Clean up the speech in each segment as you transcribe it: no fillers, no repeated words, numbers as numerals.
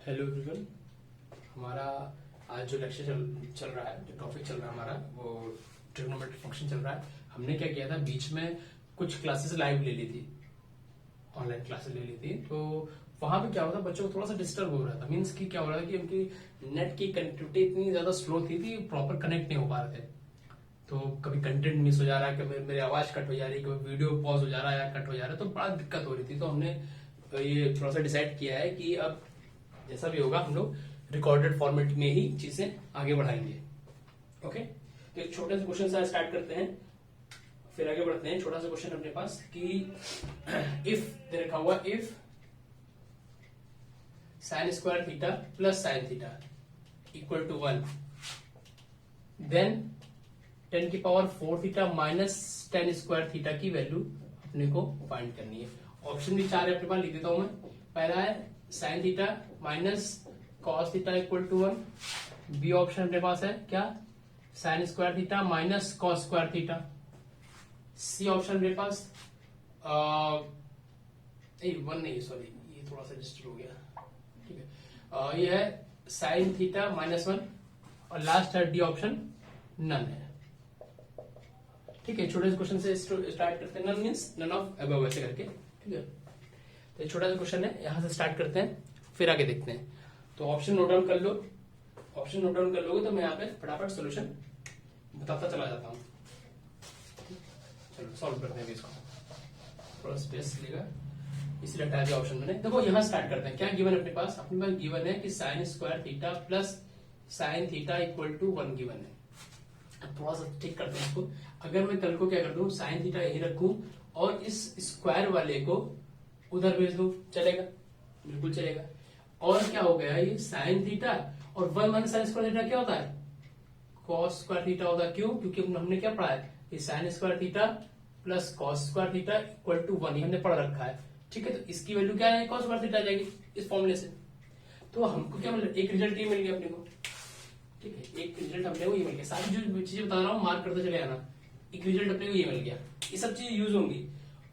Hello everyone. हमारा आज जो लेक्चर चल रहा है, जो टॉपिक चल रहा है हमारा, वो ट्रिग्नोमेट्रिक फंक्शन चल रहा है। हमने क्या किया था, बीच में कुछ क्लासेस लाइव ले ली थी, ऑनलाइन क्लासेस ले ली थी। तो वहां पे क्या हो रहा था, बच्चों को थोड़ा सा डिस्टर्ब हो रहा था। मीन्स कि क्या हो रहा था कि उनकी नेट की कनेक्टिविटी इतनी ज्यादा स्लो थी कि प्रॉपर कनेक्ट नहीं हो पा रहे थे। तो कभी कंटेंट मिस हो जा रहा है, कभी मेरी आवाज कट हो जा रही है, कभी वीडियो पॉज हो जा रहा है या कट हो जा रहा है, तो बड़ा दिक्कत हो रही थी। तो हमने ये थोड़ा सा डिसाइड किया है कि अब जैसा भी होगा हम लोग रिकॉर्डेड फॉर्मेट में ही चीजें आगे बढ़ाएंगे। ओके, तो एक छोटे से क्वेश्चन से स्टार्ट करते हैं, फिर आगे बढ़ते हैं। छोटा सा क्वेश्चन अपने पास कि इफ दे रखा हुआ, if sine square theta plus sine theta equal to 1, then 10 की power 4 theta minus 10 square theta की वैल्यू अपने को फाइंड करनी है। ऑप्शन भी 4 है अपने पास, लिख देता हूं मैं। पहला है sine theta minus cos theta equal to 1। B option अपने पास है क्या, sine square theta minus cos square theta. C option अपने पास 1 नहीं, सॉरी ये थोड़ा सा डिस्टर्ब हो गया, ठीक है। ये है साइन थीटा माइनस 1, और लास्ट है डी ऑप्शन नन है। ठीक है, छोटे से क्वेश्चन से स्टार्ट करते हैं। None means none of above, ऐसे करके, ठीक है। तो ये छोटा सा क्वेश्चन है, यहां से स्टार्ट करते हैं, फिर आगे देखते हैं। तो ऑप्शन नोट डाउन कर लो। ऑप्शन नोट डाउन कर लोगे तो मैं यहाँ पे फटाफट सोल्यूशन बताता चला जाता हूँ। चलो सॉल्व करते हैं इसको, थोड़ा स्पेस लेगा इसलिए हटा दिया ऑप्शन मैंने। देखो यहाँ स्टार्ट करते हैं। क्या गिवन अपने पास गिवन है कि sine square theta plus sine theta equal to 1 given है। अब थोड़ा सा ठीक करते हैं इसको। अगर मैं कल को क्या कर दूं, साइन थीटा यही रखूं और इस स्क्वायर वाले को उधर भेज दो, चलेगा? बिल्कुल चलेगा। और क्या हो गया, ये साइन थीटा और 1 माइनस साइन स्क्वायर थीटा क्या होता है, कॉस स्क्वायर थीटा होता है। क्यों? क्योंकि हमने क्या पढ़ा है, ये sine square theta plus cos square theta equal to 1, ये हमने पढ़ रखा है। ठीक है, तो इसकी वैल्यू क्या है, कॉस स्क्वायर थीटा आ जाएगी इस फॉर्मूले से। तो हमको क्या मिल, एक रिजल्ट ये मिल गया अपने को। ठीक है, एक रिजल्ट अपने को ये मिल गया। सारी जो चीजें बता रहा हूँ मार्क करते चले आना। एक रिजल्ट अपने को ये मिल गया, ये सब चीजें यूज होंगी।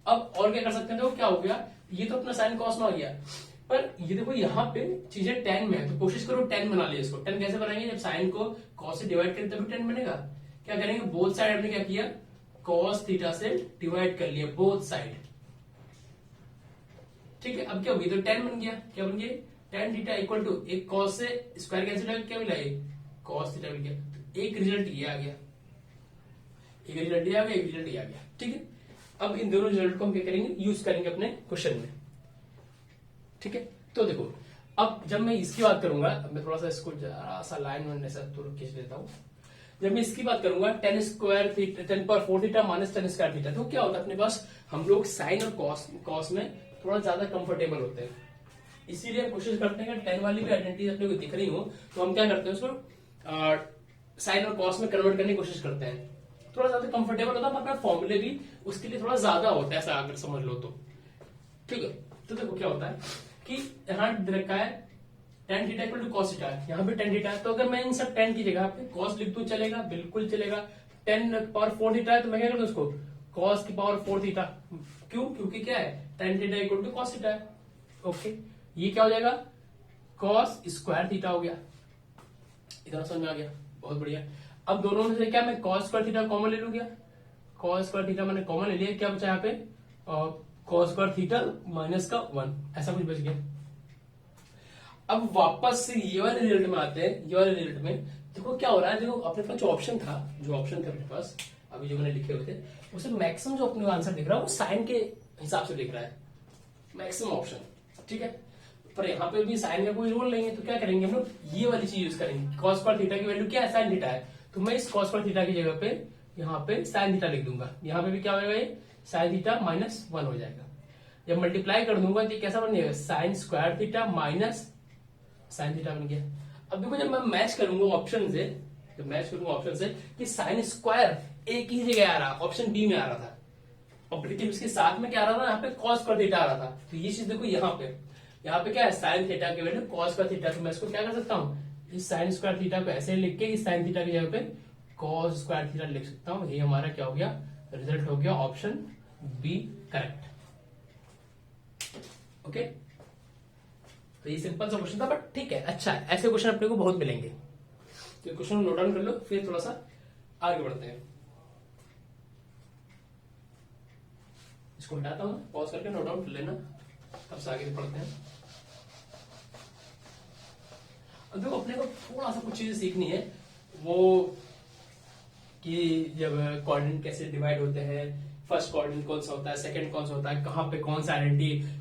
अब और क्या कर सकते हैं, देखो क्या हो गया, ये तो अपना साइन कॉस में आ गया, पर ये देखो यहाँ पे चीजें टेन में है, तो कोशिश करो 10 बना लिया इसको। 10 कैसे बनाएंगे, जब साइन को कॉस से डिवाइड करें तभी 10 बनेगा। क्या करेंगे, बोथ साइड हमने क्या किया, कॉस थीटा से डिवाइड कर लिया बोथ साइड। ठीक है, अब क्या होगी, तो 10 बन गया। क्या बन गया, tan थीटा इक्वल टू, एक कॉस से स्क्वायर कैंसिल, क्या मिला, कॉस थीटा मिल गया। तो एक रिजल्ट ये आ गया, एक रिजल्ट ये आ गया, एक रिजल्ट ये आ गया। ठीक है, अब इन दोनों रिजल्ट को हम क्या करेंगे, यूज करेंगे अपने क्वेश्चन में। ठीक है, तो देखो अब जब मैं इसकी बात करूंगा, मैं थोड़ा सा इसको जरा सा लाइन में ऐसा थोड़ा खींच लेता हूं। जब मैं इसकी बात करूंगा 10 square theta 10 power 4 theta minus 10 square theta, तो क्या होता है अपने पास, हम लोग साइन और कॉस में थोड़ा ज्यादा कंफर्टेबल होते हैं। इसीलिए हम कोशिश करते हैं कि 10 वाली भी आइडेंटिटी अपने को दिख रही हो तो हम क्या करते हैं, उसको साइन और कॉस में कन्वर्ट करने की कोशिश करते हैं। थोड़ा ज्यादा कंफर्टेबल होता है, अपना फॉर्मूले भी उसके लिए थोड़ा ज्यादा होता है, ऐसा अगर समझ लो तो। ठीक है, तो देखो क्या होता है कि यहाँ रखा है tan theta equal to cos theta, यहाँ पे tan थीटा है, तो अगर मैं इन सब tan की जगह पे cos लिख दूं, चलेगा? बिल्कुल चलेगा। 10 पावर 4 थीटा है, तो मैं क्या कर दूं उसको cos की पावर 4 थीटा। क्यों? क्योंकि क्या है, tan theta equal to cos theta है। ओके, ये क्या हो जाएगा, cos स्क्वायर थीटा हो गया। इतना समझ में आ गया, बहुत बढ़िया। अब दोनों में से क्या, मैं cos स्क्वायर थीटा कॉमन ले लूं क्या, cos स्क्वायर थीटा मैंने कॉमन ले लिया, क्या बचा यहाँ पे, cos स्क्वायर थीटा माइनस का 1, ऐसा कुछ बच गया। अब वापस से ये वाले रिजल्ट में आते हैं। ये वाले रिजल्ट में देखो क्या हो रहा है, देखो अपने पास जो ऑप्शन था अपने पास अभी जो मैंने लिखे हुए थे, उसमें मैक्सिमम जो अपने आंसर दिख रहा है वो साइन के हिसाब से दिख रहा है, मैक्सिमम ऑप्शन। ठीक है, पर यहाँ पे भी साइन का कोई रोल नहीं है, तो क्या करेंगे हम लोग, ये वाली चीज यूज करेंगे। cos स्क्वायर थीटा की वैल्यू क्या है, साइन थीटा है, तो मैं इस cos स्क्वायर थीटा की जगह पे यहाँ पे साइन थीटा लिख दूंगा। यहाँ पे भी क्या होगा, ये साइन थीटा माइनस 1 हो जाएगा। जब मल्टीप्लाई कर दूंगा तो कैसा बन जाएगा, sign square theta minus sine theta बन गया। अब देखो जब मैं मैच करूंगा ऑप्शन से, कि साइन स्क्वायर एक ही जगह आ रहा, ऑप्शन बी में आ रहा था, और लेकिन उसके साथ में क्या आ रहा था, यहाँ पे cos स्क्वायर थीटा आ रहा था। तो ये चीज देखो यहाँ पे क्या है, साइन थीटा की वैल्यू cos स्क्वायर थीटा, तो मैं इसको क्या कर सकता हूँ, इस साइन स्क्वायर थीटा को ऐसे लिख के इस साइन थीटा की जगह पे cos स्क्वायर थीटा लिख सकता हूँ। ये हमारा क्या हो गया, रिजल्ट हो गया ऑप्शन बी करेक्ट। ओके, तो ये सिंपल सा क्वेश्चन था, बट ठीक है, अच्छा है, ऐसे क्वेश्चन अपने को बहुत मिलेंगे। तो क्वेश्चन नोट डाउन कर लो, फिर थोड़ा सा आगे बढ़ते हैं। इसको हटाता हूं, पॉज करके नोट डाउन कर लेना, तब से आगे पढ़ते हैं। अब देखो अपने को थोड़ा सा कुछ चीजें सीखनी है, वो कि जब कोऑर्डिनेट कैसे डिवाइड होते हैं, फर्स्ट कोऑर्डिनेट कौन सा होता है, सेकंड कौन सा होता है, कहाँ पे कौन सा आइडेंटिटी,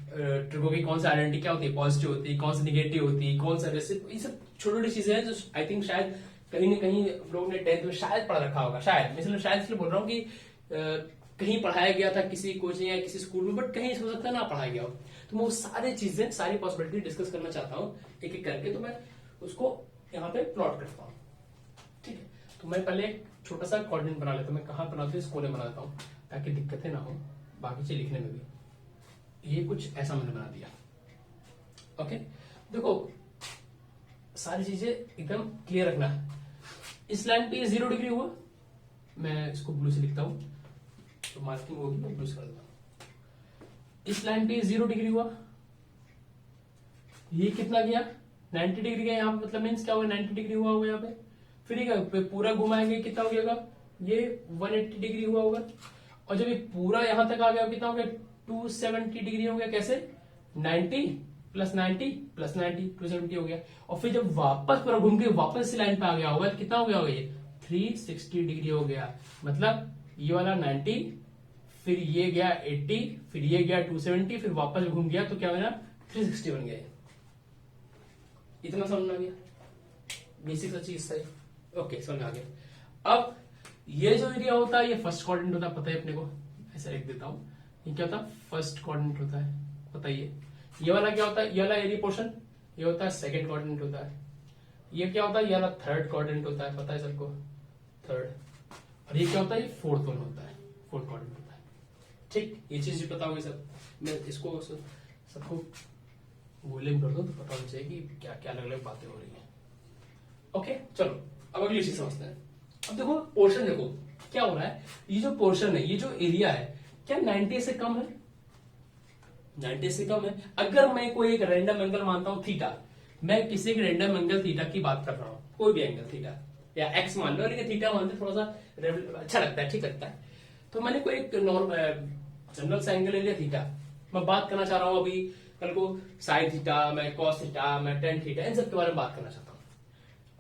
ट्रिगो की कौन सा आइडेंटिटी क्या होती है, पॉजिटिव होती है, कौन सी निगेटिव होती है, कौन सा रेसिप्रोकल, ये सब छोटी छोटी चीजें हैं जो आई थिंक शायद कहीं ना कहीं लोग ने 10th में शायद पढ़ रखा होगा, शायद इसलिए बोल रहा हूँ कि कहीं पढ़ाया गया था किसी कोचिंग या किसी स्कूल में, बट कहीं हो सकता है ना पढ़ाया गया हो। तो मैं वो सारी चीजें, सारी पॉसिबिलिटी डिस्कस करना चाहता हूँ एक एक करके, तो मैं उसको यहाँ पे प्लॉट करता हूँ। ठीक है, तो मैं पहले एक छोटा सा कोऑर्डिनेट बना लेता हूँ। मैं कहाँ बनाता हूँ, इस कोने बना लेता हूँ ताकि दिक्कतें ना हो बाकी चीज लिखने में भी। ये कुछ ऐसा मैंने बना दिया। ओके, देखो सारी चीजें एकदम क्लियर रखना। इस लाइन पे 0 डिग्री हुआ, मैं इसको ब्लू से लिखता हूं तो मार्किंग होगी, मैं ब्लू से कर देता हूं। इस लाइन पे 0 डिग्री हुआ, ये कितना गया 90 डिग्री गया यहाँ पे, मतलब मीन्स क्या हुआ 90 डिग्री हुआ होगा यहाँ पे। फिर ये पूरा घुमाएंगे कितना हो गया, ये 180 डिग्री हुआ होगा। और जब ये पूरा यहां तक आ गया कितना हो गया 270 डिग्री हो गया। कैसे 90 प्लस 90 प्लस 90 270 हो गया। और फिर जब वापस पूरा घूम के वापस इस लाइन पे आ गया होगा कितना हो गया होगा ये 360 डिग्री हो गया। मतलब ये वाला 90, फिर ये गया 80, फिर ये गया 270, फिर वापस घूम गया तो क्या बना 360 बन गया। इतना समझ में आ गया, बेसिक सा चीज सही। ओके समझ में आ गया। अब ये जो एरिया होता है ये फर्स्ट कोऑर्डिनेट होता है, पता है अपने को, ऐसा लिख देता हूं। ये क्या होता है फर्स्ट कोऑर्डिनेट होता है, बताइए। ये वाला क्या होता है, ये वाला एरिया पोर्शन ये होता है सेकंड कोऑर्डिनेट होता है। ये क्या होता है, ये वाला थर्ड कोऑर्डिनेट होता है, पता है सबको थर्ड। और ये क्या होता है, ये फोर्थ वन होता है, फोर्थ कोऑर्डिनेट होता है। ठीक, ये चीज भी पता होगी सब। मैं इसको सबको गोले में कर दूं तो पता होना चाहिए कि क्या क्या अलग अलग बातें हो रही है। ओके चलो अब अगली चीज समझते हैं। अब देखो पोर्शन, देखो क्या हो रहा है, ये जो पोर्शन है, ये जो एरिया है, क्या 90 से कम है, 90 से कम है। अगर मैं कोई एक रैंडम एंगल मानता हूं थीटा, मैं किसी एक रैंडम एंगल थीटा की बात कर रहा हूं, कोई भी एंगल थीटा या एक्स मान लो, लेकिन थीटा मानते थोड़ा सा अच्छा लगता है, ठीक लगता है। तो मैंने कोई एक नॉर्मल जनरल सा एंगल ले लिया थीटा, मैं बात करना चाह रहा हूं अभी कल को साइन थीटा, मैं कॉस थीटा, मैं टेन थीटा, इन सब के बारे में बात करना चाहता हूं।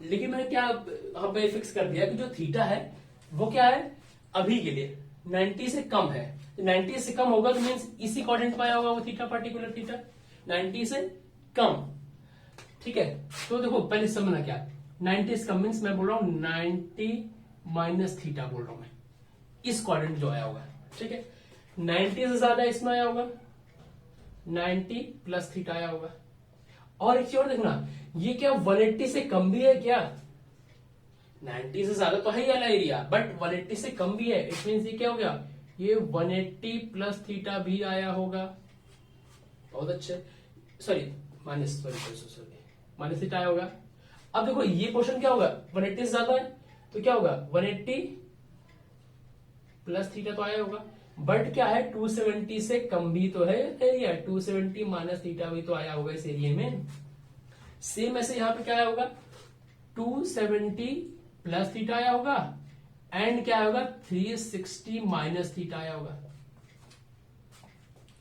लेकिन मैंने क्या यहाँ पे फिक्स कर दिया कि जो थीटा है वो क्या है अभी के लिए 90 से कम है। 90 से कम होगा तो मीन्स इसी कोऑर्डिनेट में आया होगा वो थीटा, पर्टिकुलर थीटा 90 से कम। ठीक है, तो देखो पहले समझना क्या 90 से कम मीन्स मैं बोल रहा हूं 90 माइनस थीटा बोल रहा हूं मैं, इस कोऑर्डिनेट जो आया होगा। ठीक है, 90 से ज्यादा इसमें आया होगा 90 प्लस थीटा आया होगा। और एक चीज और देखना, ये क्या 180 से कम भी है क्या, 90 से ज्यादा तो है ही वाला एरिया, बट 180 से कम भी है। इट मीन्स ये क्या हो गया, ये 180 प्लस थीटा भी आया होगा। बहुत अच्छे, sorry minus, sorry minus theta आया होगा। अब देखो ये पोर्शन क्या होगा 180 से ज्यादा है तो क्या होगा 180 प्लस थीटा तो आया होगा, बट क्या है 270 से कम भी तो है एरिया, 270 माइनस थीटा भी तो आया होगा इस एरिया में। सेम ऐसे यहां पे क्या आया होगा 270 प्लस थीटा आया होगा, एंड क्या होगा 360 माइनस थीटा आया होगा।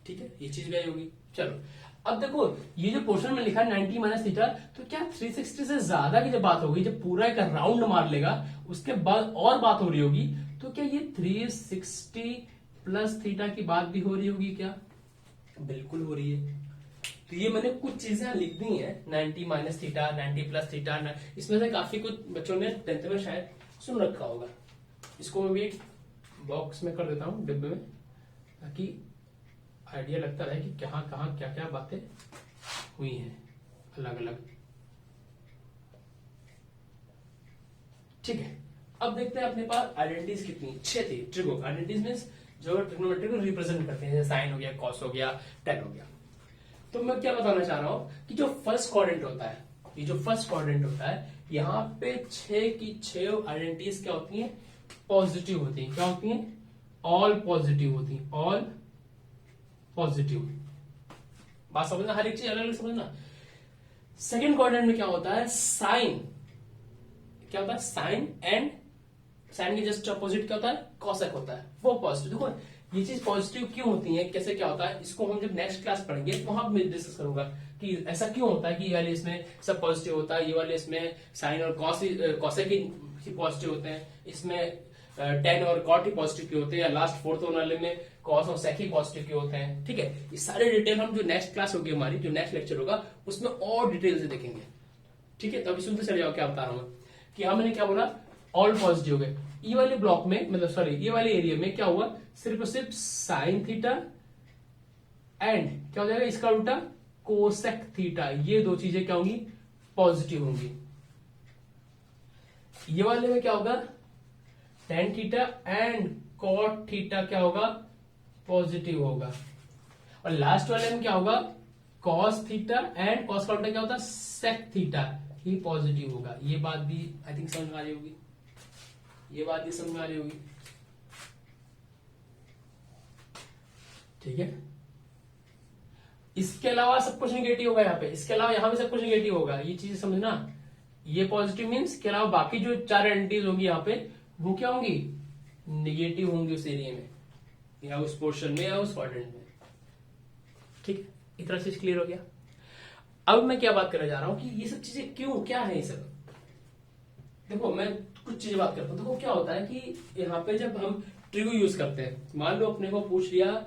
ठीक है, ये चीज भी आई होगी। चलो अब देखो ये जो पोर्शन में लिखा है 90 माइनस थीटा, तो क्या 360 से ज्यादा की जब बात होगी, जब पूरा एक राउंड मार लेगा उसके बाद और बात हो रही होगी, तो क्या ये 360 प्लस थीटा की बात भी हो रही होगी क्या, बिल्कुल हो रही है। तो ये मैंने कुछ चीजें लिख दी हैं 90 माइनस थीटा, 90 प्लस थीटा, इसमें से काफी कुछ बच्चों ने 10th में शायद सुन रखा होगा। इसको मैं भी एक बॉक्स में कर देता हूं डिब्बे में, ताकि आइडिया लगता रहे कि कहां कहां क्या क्या बातें हुई हैं अलग अलग। ठीक है, अब देखते हैं अपने पास आइडेंटिटीज कितनी 6 थी। ट्रिगो आइडेंटिटीज मींस जो ट्रिग्नोमेट्री को रिप्रेजेंट करते हैं, जैसे साइन हो गया, कॉस हो गया, टेन हो गया। तो मैं क्या बताना चाह रहा हूं कि जो फर्स्ट क्वाड्रेंट होता है, ये जो फर्स्ट क्वाड्रेंट होता है, यहाँ पे 6 की 6 आइडेंटिटीज क्या होती हैं पॉजिटिव होती हैं। क्या होती हैं ऑल पॉजिटिव होती हैं, ऑल पॉजिटिव। बात समझना, हर एक चीज अलग अलग समझना। सेकेंड क्वाड्रेंट में क्या होता है, साइन क्या होता है, साइन एंड साइन के जस्ट अपोजिट क्या होता है, कॉसेक होता है, वो पॉजिटिव। देखो ये चीज पॉजिटिव क्यों होती है, कैसे क्या होता है, इसको हम जब नेक्स्ट क्लास पढ़ेंगे तो वहां मैं डिस्कस करूंगा कि ऐसा क्यों होता है कि ये वाले इसमें सब पॉजिटिव होता है, ये वाले इसमें साइन और कॉसेक ही पॉजिटिव होते हैं, इसमें टेन और कॉट ही पॉजिटिव क्यों होते हैं, या लास्ट फोर्थ वाले में कॉस और सेक ही पॉजिटिव क्यों होते हैं। ठीक है, ये सारे डिटेल हम जो नेक्स्ट क्लास होगी हमारी, जो नेक्स्ट लेक्चर होगा उसमें और डिटेल से देखेंगे। ठीक है, तो अभी सुनते चले जाओ क्या बता रहा हूं कि हमने क्या बोला, ऑल पॉजिटिव हो गए। ये वाले ब्लॉक में मतलब सॉरी ये वाले एरिया में क्या हुआ, सिर्फ और सिर्फ साइन थीटा एंड क्या हो जाएगा इसका उल्टा कोसेक थीटा, ये दो चीजें क्या होंगी, पॉजिटिव होंगी। ये वाले में क्या होगा, tan theta and cot theta क्या होगा, पॉजिटिव होगा। और लास्ट वाले में क्या होगा, कॉस थीटा एंड कॉस का उल्टा क्या होता है, सेक थीटा, ही पॉजिटिव होगा। ये बात भी आई थिंक समझ में आ रही होगी, ये बात भी समझ में आ रही होगी। ठीक है, इसके अलावा सब कुछ निगेटिव होगा यहाँ पे, इसके अलावा यहाँ पे सब कुछ निगेटिव होगा, ये चीज समझना। ये पॉजिटिव मीन्स के अलावा बाकी जो चार एंटिटीज होंगी यहाँ पे वो क्या होंगी, निगेटिव होंगी उस एरिया में या उस पोर्शन में या उस क्वाड्रेंट में। ठीक है, इतना चीज क्लियर हो गया। अब मैं क्या बात करने जा रहा हूं कि ये सब चीजें क्यों, क्या है ये सब। देखो मैं कुछ चीजें बात करता हूं। देखो क्या होता है कि यहाँ पे जब हम ट्रिगो यूज करते हैं, मान लो अपने को पूछ लिया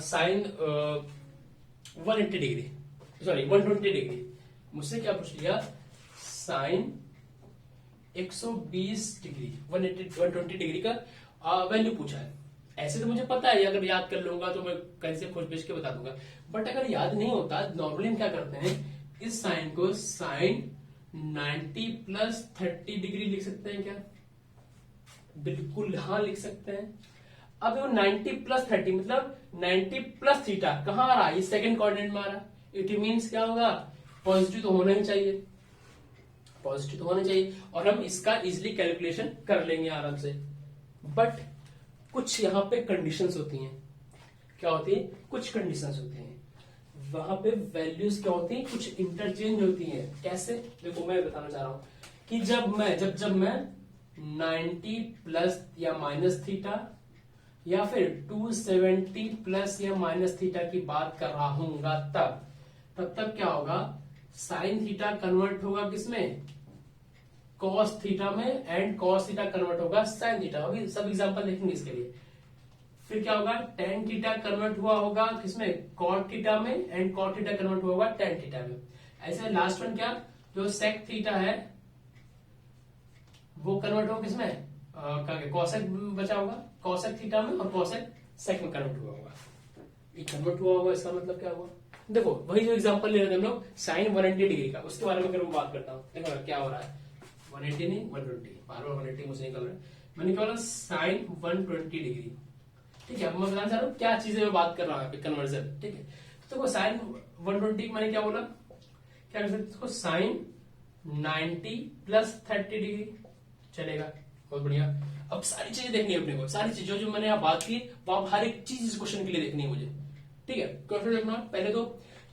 साइन 180 डिग्री, सॉरी 120 डिग्री, मुझसे क्या पूछ लिया, साइन 120 डिग्री 120 डिग्री का वैल्यू पूछा है। ऐसे तो मुझे पता है, अगर याद कर लूंगा तो मैं कहीं से खोज बेच के बता दूंगा, बट अगर याद नहीं होता नॉर्मली हम क्या करते हैं, इस साइन को साइन 90 प्लस 30 डिग्री लिख सकते हैं क्या, बिल्कुल हाँ लिख सकते हैं। अब वो 90 प्लस 30 मतलब 90 प्लस थीटा कहां आ रहा है, ये सेकंड कोऑर्डिनेट में आ रहा है। इट मींस क्या होगा, पॉजिटिव तो होना ही चाहिए, पॉजिटिव तो होना चाहिए, और हम इसका इजिली कैलकुलेशन कर लेंगे आराम से। बट कुछ यहाँ पे कंडीशंस होती हैं, क्या होती है, कुछ कंडीशंस होती हैं, वहां पे वैल्यूज क्या होती हैं, कुछ इंटरचेंज होती हैं। कैसे, देखो मैं बताना चाह रहा हूं कि जब मैं 90 प्लस या माइनस थीटा या फिर 270 प्लस या माइनस थीटा की बात कर रहा हूंगा तब क्या होगा, साइन थीटा कन्वर्ट होगा किसमें, कॉस थीटा में, एंड कॉस थीटा कन्वर्ट होगा साइन थीटा। अभी सब एग्जांपल देखेंगे इसके लिए। फिर क्या होगा, टेन थीटा कन्वर्ट हुआ होगा किसमें, कॉट थीटा में, एंड कॉट थीटा कन्वर्ट हुआ होगा टेन थीटा में। ऐसे लास्ट वन क्या, जो सेक थीटा है वो कन्वर्ट होगा किसमें, कॉसेक बचा होगा, कॉसेक थीटा में, और कॉसेक सेक में कन्वर्ट हुआ होगा। ये कन्वर्ट हुआ होगा इसका मतलब क्या हुआ, देखो वही जो एग्जांपल ले रहे थे हम लोग साइन 180 डिग्री का, उसके बारे में अगर मैं बात करता हूँ, देखो क्या हो रहा है, 180 नहीं 120, बार बार 180 मुझसे निकल रहा है, मैंने क्या बोला साइन 120 डिग्री। ठीक है, अब मैं बताना चाह रहा हूँ क्या चीजें मैं बात कर रहा हूँ कन्वर्जन। ठीक है, तो देखो साइन 120 मैंने क्या बोला, क्या कर सकते इसको, साइन 90 प्लस 30 डिग्री चलेगा, बहुत बढ़िया। अब सारी चीजें देखनी है अपने को, सारी चीजें जो मैंने यहाँ बात की वो हर एक चीज इस क्वेश्चन के लिए देखनी है मुझे। ठीक है, क्वेश्चन देखना, पहले तो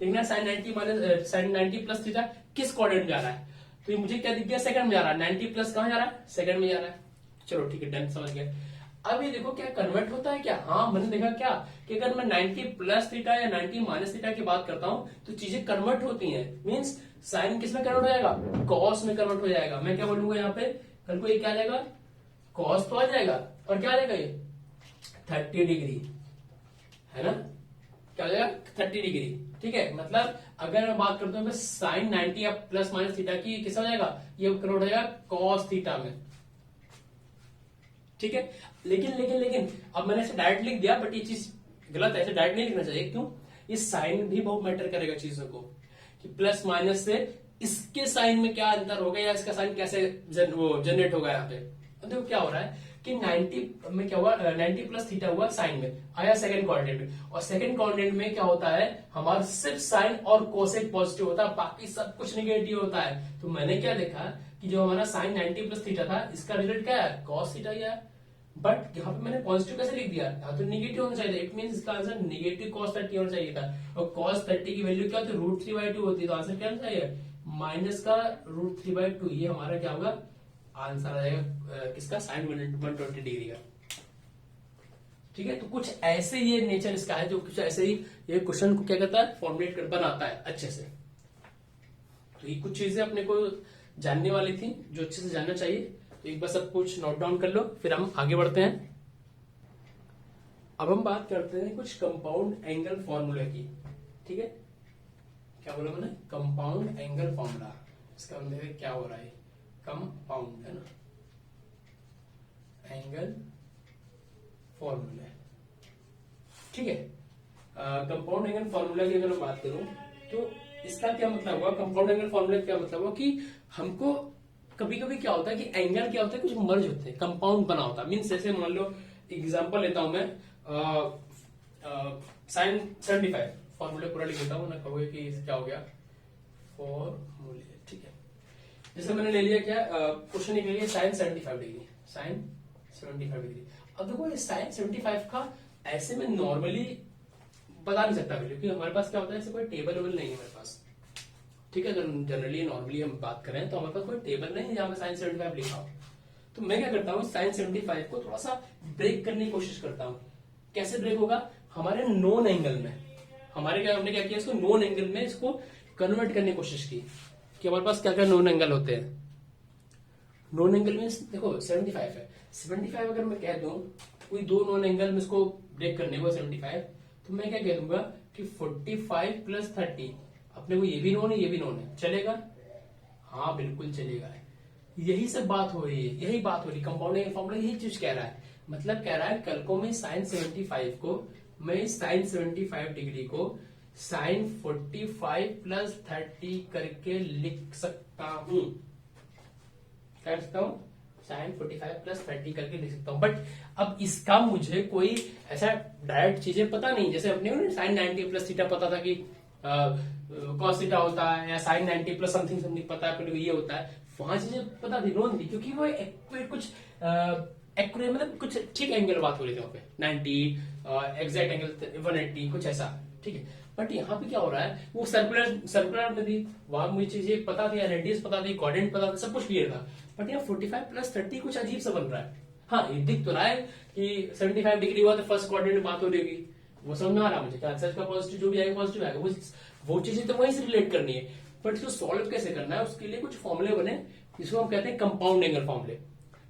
देखना sine 90 minus sine 90 plus theta किस क्वाड्रेंट में जा रहा है, तो ये मुझे क्या दिख गया, सेकंड में जा रहा है, 90 प्लस कहां जा रहा है, सेकंड में जा रहा है। चलो ठीक है, डन, समझ गया। अब ये देखो क्या कन्वर्ट होता है क्या, हाँ मैंने देखा क्या कि अगर मैं 90 प्लस थीटा या 90 माइनस थीटा की बात करता हूं तो चीजें कन्वर्ट होती हैं। मींस साइन किस में कन्वर्ट हो जाएगा, कॉस में कन्वर्ट हो जाएगा। मैं क्या बोलूंगा यहाँ पे, कल को ये क्या आ जाएगा, कॉस तो आ जाएगा, और क्या आ जाएगा ये 30 डिग्री, है ना, क्या हो जाएगा 30 डिग्री। ठीक है, मतलब अगर मैं बात करता हूँ साइन 90 या प्लस माइनस थीटा की, किस हो जाएगा, ये कन्वर्ट हो जाएगा कॉस थीटा में। ठीक है, लेकिन अब मैंने ऐसे डायरेक्ट लिख दिया, बट ये चीज गलत है, ऐसे डायरेक्ट नहीं लिखना चाहिए। क्यों, ये साइन भी बहुत मैटर करेगा चीजों को, कि प्लस माइनस से इसके साइन में क्या अंतर होगा, या इसका साइन कैसे जनरेट होगा यहाँ पे। देखो क्या हो रहा है कि 90 में क्या हुआ, 90 प्लस थीटा हुआ साइन में, आया सेकंड क्वाड्रेंट में, और सेकंड क्वाड्रेंट में क्या होता है, हमारा सिर्फ साइन और कोसेक पॉजिटिव होता है, बाकी सब कुछ निगेटिव होता है। तो मैंने क्या लिखा कि जो हमारा साइन 90 प्लस थीटा था, इसका रिजल्ट क्या है, कॉस थीटा ही है। बट यहाँ पे मैंने पॉजिटिव कैसे लिख दिया, यहाँ तो निगेटिव होना चाहिए, इट मीन इसका आंसर निगेटिव cos 30 होना चाहिए था, और cos 30 की वैल्यू क्या होती है, √3/2 होती है, तो आंसर क्या होना चाहिए माइनस का √3/2, ये हमारा क्या होगा, आंसर आ जाएगा किसका, साइन 120 डिग्री का। ठीक है, तो कुछ ऐसे ये नेचर इसका है, जो कुछ ऐसे ही ये क्वेश्चन को क्या करता है, फॉर्मुलेट कर बनाता है अच्छे से। तो ये कुछ चीजें अपने को जानने वाली थी जो अच्छे से जानना चाहिए। तो एक बार सब कुछ नोट डाउन कर लो, फिर हम आगे बढ़ते हैं। अब हम बात करते हैं कुछ कंपाउंड एंगल फॉर्मूला की। ठीक है, क्या बोला मैंने, कंपाउंड एंगल फॉर्मूला। इसका मतलब क्या हो रहा है, कंपाउंड है ना, एंगल फॉर्मूला। ठीक है, कंपाउंड एंगल फॉर्मूला की अगर मैं बात करूं तो इसका क्या मतलब हुआ, कंपाउंड एंगल फॉर्मूला क्या मतलब हुआ कि हमको कभी कभी क्या होता है कि एंगल क्या होता है, कुछ मर्ज होते हैं, कंपाउंड बना होता है। मीन्स जैसे मान लो एग्जांपल लेता हूं मैं, साइन 75 फॉर्मूले पूरा लिख देता हूं ना, कहोगे कि क्या हो गया फॉर्मूले। ठीक है, जैसे मैंने ले लिया क्या, क्वेश्चन लिख लिया साइन 75 डिग्री, साइन 75 डिग्री। अब देखो ये साइन 75 का ऐसे में नॉर्मली बता नहीं सकता, क्योंकि हमारे पास क्या होता है, ऐसे कोई टेबल वेबल नहीं है हमारे पास। ठीक है, अगर जनरली नॉर्मली हम बात करें तो हमारे पास कोई टेबल नहीं है जहां पे साइन 75 लिखा हो। तो मैं क्या करता हूँ, साइन 75 को थोड़ा सा ब्रेक करने की कोशिश करता हूँ। कैसे ब्रेक होगा, हमारे नॉन एंगल में, हमारे क्या, हमने क्या किया, इसको नॉन एंगल में इसको कन्वर्ट करने की कोशिश की कि हमारे पास क्या क्या नॉन एंगल होते हैं। नॉन एंगल में देखो 75 है, 75 अगर मैं कह दूं कोई दो नॉन एंगल में इसको ब्रेक करने को 75, तो मैं क्या कह दूंगा कि 45 + 30, अपने को ये भी नॉन है ये भी नॉन है, चलेगा? हाँ बिल्कुल चलेगा। यही सब बात हो रही है, यही बात हो रही है, कंपाउंड फॉर्मूला यही चीज कह रहा है। मतलब कह रहा है कल को मैं साइन 75 को, मैं साइन 75 डिग्री को साइन 45 + 30 करके लिख सकता हूं, कर सकता हूं, साइन 45 + 30 करके लिख सकता हूं। बट अब इसका मुझे कोई ऐसा डायरेक्ट चीजें पता नहीं, जैसे अपने साइन 90 + थीटा पता था कि कॉस थीटा होता है, या साइन 90 + समथिंग समथिंग पता है, फिर ये होता है, वहां चीजें पता थी, नोन थी, क्योंकि वो कुछ एक्यूरेट, मतलब कुछ ठीक एंगल बात हो रही थी वहां पे, 90 एग्जैक्ट एंगल 180 कुछ ऐसा। ठीक है, बट यहाँ पे क्या हो रहा है, वो सर्कुलर में थी, वहां मुझे चीजें पता थी, रेडियस पता थी, कोऑर्डिनेट पता था, सब कुछ क्लियर था। बट यहाँ 45 + 30 कुछ अजीब सा बन रहा है। हाँ ये दिख तो रहा है कि 75 डिग्री हुआ तो फर्स्ट कोऑर्डिनेट में बात हो रही होगी, वो समझ में आ रहा मुझे, आंसर का पॉजिटिव जो भी आएगा पॉजिटिव आएगा, वो चीजें तो वहीं से रिलेट करनी है। बट इसको सॉल्व कैसे करना है, उसके लिए कुछ फॉर्मुले बने जिसको हम कहते हैं कंपाउंड एंगल फॉर्मुले।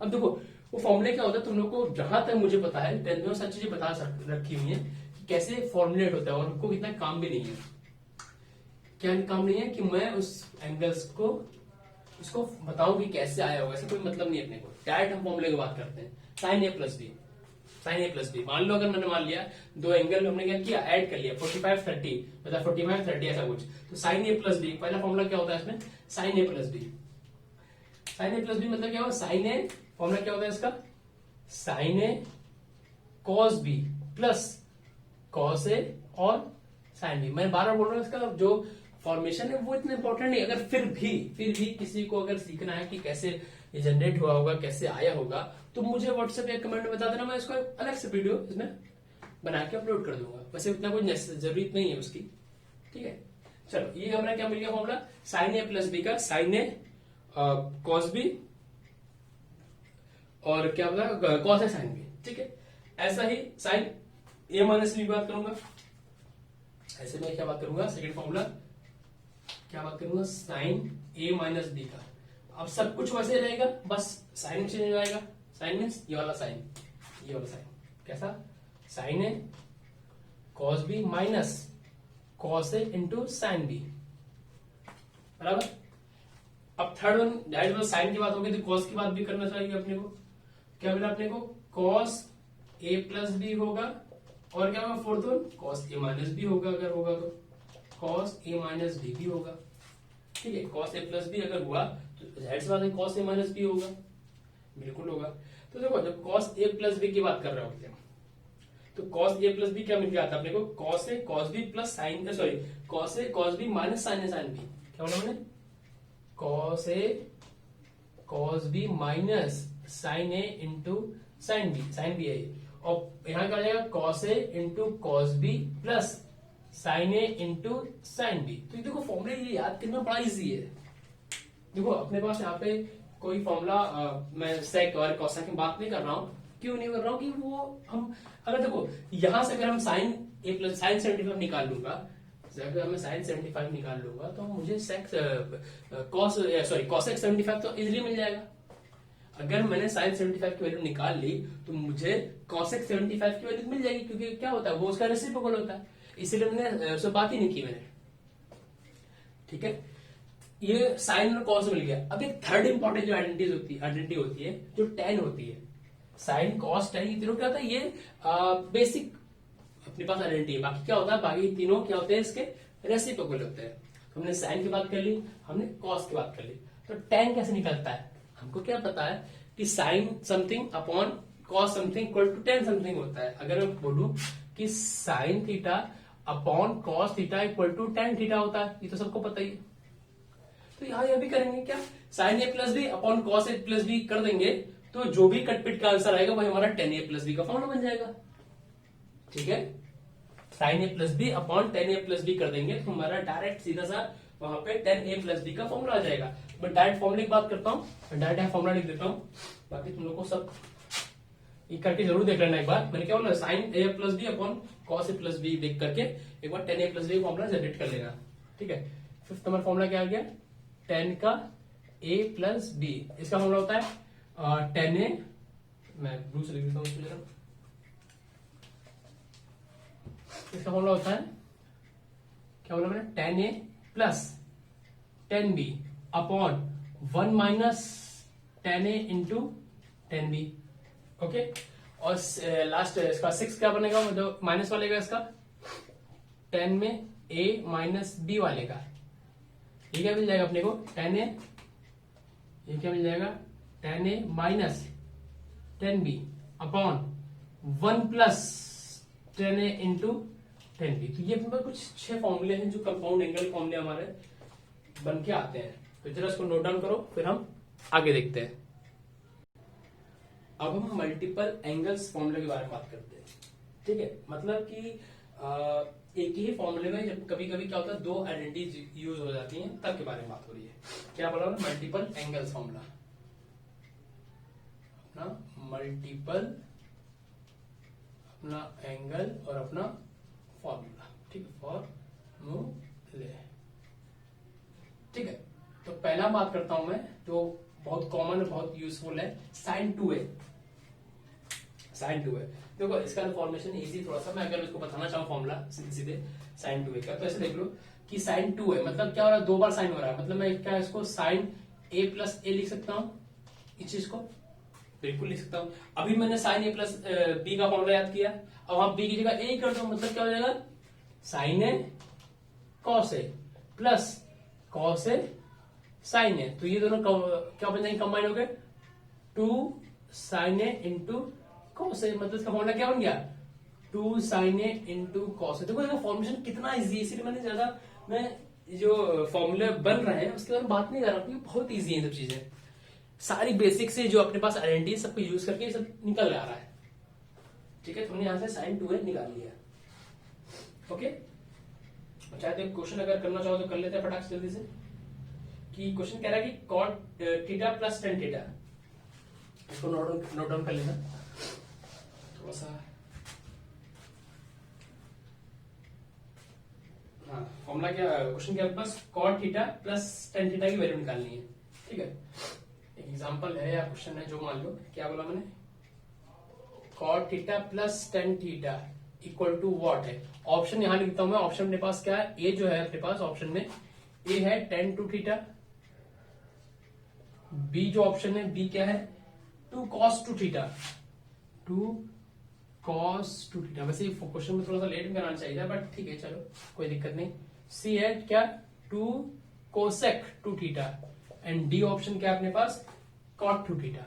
अब देखो वो फॉर्मुले क्या होता है, तुम लोग को जहां तक मुझे पता है 10th में सब चीजें बता रखी हुई है कि कैसे फॉर्मुलेट होता है, और उनको इतना काम भी नहीं है। क्या काम नहीं है कि मैं उस एंगल्स को उसको बताऊं कि कैसे आया होगा, ऐसा कोई मतलब नहीं है अपने को। डायरेक्ट हम फॉर्मुले की बात करते हैं, साइन ए प्लस बी, साइन ए प्लस बी। मान लो अगर मैंने मान लिया दो एंगल में हमने क्या किया, ऐड कर लिया 45 30, मतलब 45 30 ऐसा कुछ, तो साइन ए प्लस बी, पहला फॉर्मुला क्या होता है इसमें, साइन ए प्लस बी। साइन ए प्लस बी मतलब क्या होगा, साइन ए फॉर्मुला क्या होता है इसका, sign A cos B plus cos A और साइन बी। मैं बार बार बोल रहा हूँ, इसका जो फॉर्मेशन है वो इतना इंपॉर्टेंट नहीं। अगर फिर भी किसी को अगर सीखना है कि कैसे ये जनरेट हुआ होगा, कैसे आया होगा, तो मुझे व्हाट्सएप या कमेंट में बता देना, मैं इसको अलग से वीडियो इसमें बना के अपलोड कर दूंगा। वैसे उतना कोई जरूरत नहीं है उसकी। ठीक है, चलो ये हमारा क्या मिल गया फॉर्मूला, साइन ए प्लस बी का साइन ए कॉस बी और क्या होगा कॉस ए साइन बी। ठीक है, ऐसा ही साइन ए माइनस बी बात करूंगा, ऐसे में क्या बात करूंगा, सेकंड फॉर्मूला क्या बात करूंगा, साइन ए माइनस बी का। अब सब कुछ वैसे रहेगा, बस साइन चेंज हो जाएगा। साइन मीन्स ये वाला साइन, ये वाला साइन कैसा, sign A cos B minus cos A into sine B, बराबर। अब थर्ड वन, डायरेक्ट साइन की बात होगी तो कॉस की बात भी करना चाहिए अपने को। क्या मिला अपने को, कॉस ए प्लस बी होगा, और क्या होगा fourth one, cos A minus B होगा, अगर होगा तो कॉस ए माइनस बी भी होगा। ठीक है, कॉस ए प्लस बी अगर हुआ तो जाहिर सी बात है कॉस ए माइनस बी होगा, बिल्कुल होगा। तो देखो जब कॉस ए प्लस बी की बात कर रहे होते हैं तो कॉस ए प्लस बी क्या मिल गया था अपने को, cos A cos B plus sine, sorry cos A cos B minus sine A sine B. क्या बोला मैंने, cos A cos B minus sine A into sine B, sine B है, और यहां क्या हो जाएगा cos A into cos B plus sine A into sine B. तो ये देखो फॉर्मूले ये याद करना बड़ा इजी है, देखो अपने पास यहाँ पे कोई फॉर्मूला, मैं सेक और कोसेक की बात नहीं कर रहा हूँ। क्यों नहीं कर रहा हूँ कि वो हम, अगर देखो यहां से अगर हम साइन ए प्लस साइन 75 निकाल लूंगा, अगर मैं साइन 75 निकाल लूंगा तो मुझे सेक कॉस सॉरी कोसेक 75 तो इजिली मिल जाएगा। अगर मैंने साइन 75 की वैल्यू निकाल ली तो मुझे कॉसेक 75 की वैल्यू मिल जाएगी, क्योंकि क्या होता है वो उसका रेसिप्रोकल होता है, इसीलिए मैंने उससे बात ही नहीं की मैंने। ठीक है, ये साइन और कॉस मिल गया। अब एक थर्ड इंपॉर्टेंट जो आइडेंटिटी होती है जो टेन होती है, साइन कॉस टेन, ये तीनों क्या होता है, ये बेसिक अपने पास आइडेंटिटी है। बाकी क्या होता है, बाकी तीनों क्या होते हैं, इसके रेसिप्रोकल होते हैं। हमने साइन की बात कर ली, हमने कॉस की बात कर ली, तो टेन कैसे निकलता है, हमको क्या पता है कि sine something upon cos something equal to tan something होता है। अगर मैं बोलूं कि sine theta upon cos theta equal to tan theta होता है, ये तो सबको पता ही है। तो यहां यह भी करेंगे क्या, sign A plus B upon cos A plus B कर देंगे, तो जो भी कटपिट का आंसर आएगा वही हमारा टेन ए प्लस बी का फॉर्मूला बन जाएगा। ठीक है, sign A plus B upon ten A plus B कर देंगे तो हमारा डायरेक्ट सीधा सा वहां पे टेन ए प्लस बी का फॉर्मूला आ जाएगा। मैं डायरेक्ट फॉर्मूले की बात करता हूँ, डायरेक्ट फॉर्मूला लिख देता हूँ, बाकी तुम लोग को सब ये करके जरूर देख लेना एक बार। मैंने क्या बोला, sign A plus B upon cos A plus B देख करके एक बार ten A plus B formula generate कर लेना। ठीक है, फिफ्थ नंबर फॉर्मूला क्या आ गया, टेन का ए प्लस बी, इसका फॉर्मूला होता है टेन ए, मैं ब्लू से लिख देता हूँ इसको, इसका फॉर्मूला होता है क्या बोला मैंने, tan A plus tan B upon one minus tan A into tan B. Okay, और लास्ट इसका सिक्स क्या बनेगा, जो माइनस वाले का, इसका टेन में ए माइनस बी वाले का, ये क्या मिल जाएगा अपने को, टेन ए, ये क्या मिल जाएगा, tan A minus tan B upon one plus tan A into tan B. तो ये अपने पास कुछ 6 फॉर्मूले हैं जो कंपाउंड एंगल फॉर्मूले हमारे बन के आते हैं। तो जरा इसको नोट डाउन करो, फिर हम आगे देखते हैं। अब हम मल्टीपल एंगल्स फॉर्मूले के बारे में बात करते हैं। ठीक है, मतलब कि एक ही फॉर्मूले में जब कभी कभी क्या होता है, दो आइडेंटिटी यूज हो जाती हैं, तब के बारे में बात हो रही है। क्या बोला, मल्टीपल एंगल्स फॉर्मूला, अपना मल्टीपल अपना एंगल और अपना फॉर्मूला। ठीक है, फॉर्मूले। ठीक है, तो पहला बात करता हूं मैं, जो बहुत कॉमन और बहुत यूजफुल है, साइन 2a। साइन 2a, देखो इसका फॉर्मेशन इजी थोड़ा सा, मैं अगर इसको बताना चाहूँ फॉर्मूला सीधे सीधे साइन 2a का, तो ऐसे देख लो कि साइन 2a मतलब क्या हो रहा है, 2 बार साइन हो रहा है, मतलब मैं क्या इसको साइन a प्लस ए लिख सकता हूँ, इस चीज को बिल्कुल लिख सकता हूँ। अभी मैंने साइन ए प्लस बी का फॉर्मूला याद किया, अब आप बी की जगह ए कर दो, मतलब क्या हो जाएगा, sign A cos A plus cos A sign ए। तो ये दोनों क्या बन जाएंगे, कंबाइन हो गए, 2 sign A into cos A, मतलब इसका फॉर्मूला क्या बन गया, 2 sign A into cos A. देखो इसका फॉर्मेशन कितना इजी है, इसलिए मैंने ज्यादा मैं जो फॉर्मूले बन रहे हैं उसके बारे में बात नहीं कर रहा हूँ, बहुत इजी है सब चीजें, सारी बेसिक से जो अपने पास आइडेंटिटी सबको यूज करके सब निकल आ रहा है। ठीक है, तुमने यहां से साइन 2a निकाल लिया। ओके, चाहे तो क्वेश्चन अगर करना चाहो तो कर लेते हैं फटाक से जल्दी से, कि क्वेश्चन कह रहा है कि cot theta plus tan theta, इसको नोट डाउन कर लेना थोड़ा सा। हाँ, फॉर्मूला क्या, क्वेश्चन क्या बस cot theta plus tan theta की वैल्यू निकालनी है। ठीक है, एक एग्जांपल है या क्वेश्चन है, जो मान लो क्या बोला मैंने, cot theta plus tan theta equal to what है। ऑप्शन यहां लिखता हूं मैं, ऑप्शन मेरे पास क्या है, ए जो है अपने पास ऑप्शन में, ए है टेन टू थीटा, बी जो ऑप्शन है, बी क्या है, 2 cos 2 थीटा, 2 cos 2 थीटा। वैसे क्वेश्चन में थोड़ा सा लेट में आना चाहिए था, बट ठीक है चलो कोई दिक्कत नहीं। सी है क्या, 2 cosec 2 theta, and D option क्या है अपने पास, cot 2 थीटा,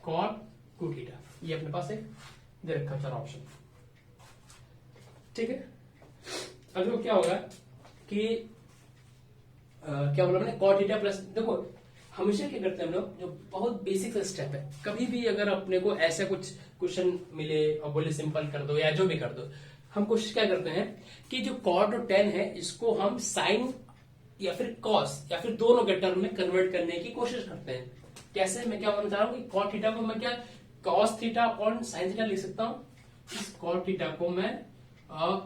cot 2 थीटा। ये अपने पास एक दे रखा चार ऑप्शन। ठीक है, अब देखो क्या होगा कि क्या बोला मैंने, cot थीटा प्लस, देखो हमेशा क्या करते हैं हम लोग, जो बहुत बेसिक सा स्टेप है, कभी भी अगर अपने को ऐसा कुछ क्वेश्चन मिले और बोले सिंपल कर दो या जो भी कर दो, हम कोशिश क्या करते हैं कि जो कॉट और टेन है इसको हम साइन या फिर कॉस या फिर दोनों के टर्म में कन्वर्ट करने की कोशिश करते हैं। कैसे, मैं क्या बोलना चाह रहा हूँ कि कॉट थीटा को मैं क्या cos theta upon sine theta लिख सकता हूँ। इस कॉट थीटा को मैं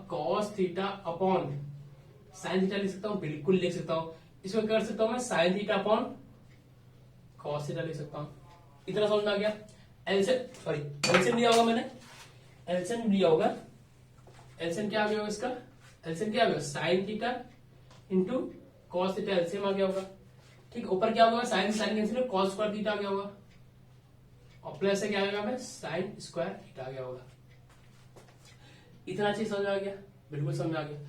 cos theta upon sine theta लिख सकता हूँ, बिल्कुल लिख सकता हूँ। इसको कर सकता हूँ मैं sign theta upon cos theta लिख सकता हूँ। इतना समझ में आ गया। एलसीएम लिया होगा मैंने, एलसीएम लिया होगा। एलसीएम क्या आ गया होगा इसका, एलसीएम क्या आ गया sine theta into cos theta, LCM आ गया होगा। ठीक, ऊपर क्या होगा sine sine cancel, cos square theta आ गया होगा और प्लस से क्या आएगा साइन स्क्वायर थीटा आ गया होगा। इतना चीज समझ आ गया, बिल्कुल समझ आ गया।